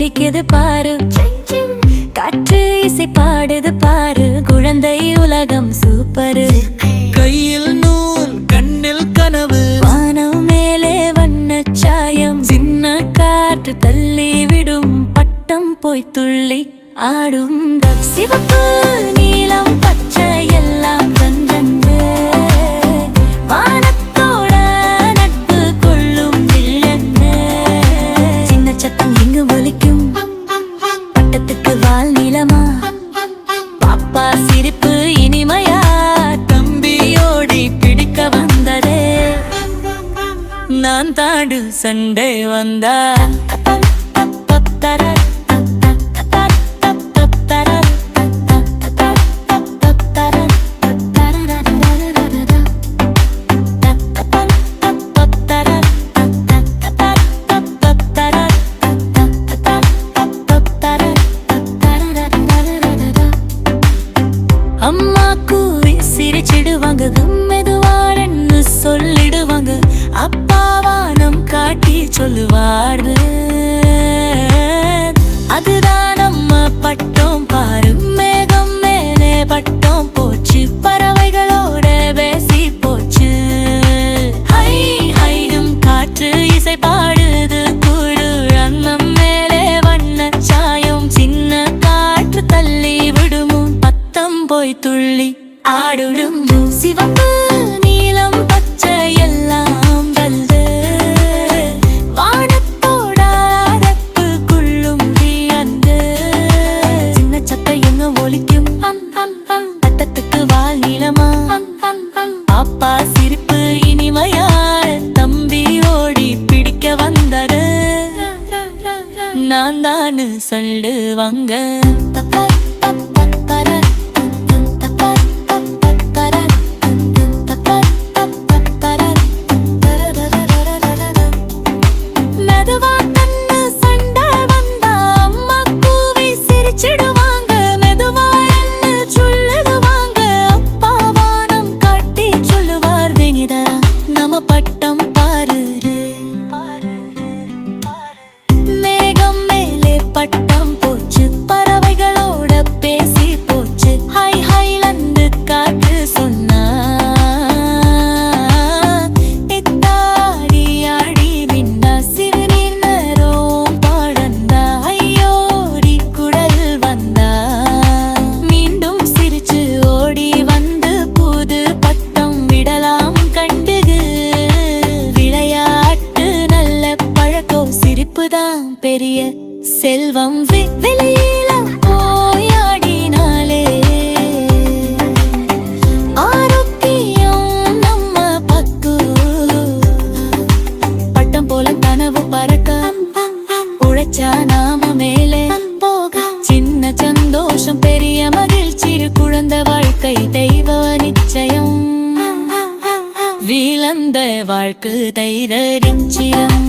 சிரிக்குது பாரு, காற்று இசை பாடுது பாரு, குழந்தை உலகம் சூப்பரு. கையில் நூல் கண்ணில் கனவு, வானம் மேலே வண்ண சாயம், சின்ன காற்று தள்ளி விடும் பட்டம் போய் துள்ளி ஆடும். சிவப்பு நீலம் பச்சை எல்லாம் தந்தந்து வானத்தோட நட்பு கொள்ளும் வில்லன்னு. சின்ன சத்தம் இங்கு ஒலிக்கும், பட்டத்துக்கு வால் நீளமா, பாப்பா சிரிப்பு இனிமையா, தம்பியோடி பிடிக்க வந்ததே. நான் தாண்டு சண்டை வந்தா அம்மா கூவி சிரிச்சிடுவாங்க, மெதுவாரன்னு சொல்லிடுவாங்க, அப்பா வானம் காட்டி சொல்லுவாரு, அதுதான் நம்ம பட்டம் பாரு. மேகம் மேலே பட்டம் போச்சு, பறவைகளோட பேசி போச்சு. ஹை ஹைடும் காற்று இசை பாடுது கூடு, அன்னம் மேலே வண்ண சாயம், சின்ன காற்று தள்ளி விடுமும் பத்தம் போய் துள்ளி ஆடுடும். சிவப்பு நீலம் பச்சை எல்லாம் வல்து வானத்தோட அடப்பு குள்ளும் வியந்து. சின்ன சத்த எங்க ஒலிக்கும், பட்டத்துக்கு வால் நீளமா, அப்பா சிரிப்பு இனிமையா, தம்பி ஓடி பிடிக்க வந்தது. நான் தானு சொல்லுவாங்க. மெதுவா கண்ணு சண்டை வந்தா அம்மா கூவி சிரிச்சிடுவாங்க, மெதுவா என்ன சொல்லிடுவாங்க, அப்பா வானம் காட்டி சொல்லுவார், வினிதா நம்ம பட்டம் பாரு. மேகம் மேலே பட்டம் போச்சு, பறவைகளோட பேசி போச்சு, ஹை ஹைலந்து காட்டு சொன்னா, இத்தாடி ஆடி விண்டா, சிறுநீர் நேரம் பாடந்தா, ஐயோடி குடல் வந்தா, மீண்டும் சிரிச்சு ஓடி வந்து புது பட்டம் விடலாம் கண்டுகு. விளையாட்டு நல்ல பழக்கம், சிரிப்புதான் பெரிய செல்வம். வெளியில போயாடினாலே ஆரோக்கியம் நம்ம பக்கு, பட்டம் போல கனவு பறக்க, உழைச்சா நாம மேலே போக, சின்ன சந்தோஷம் பெரிய மகிழ்ச்சி, குழந்தை வாழ்க்கை தெய்வ நிச்சயம், வீழந்த வாழ்க்கை தைர நிச்சயம்.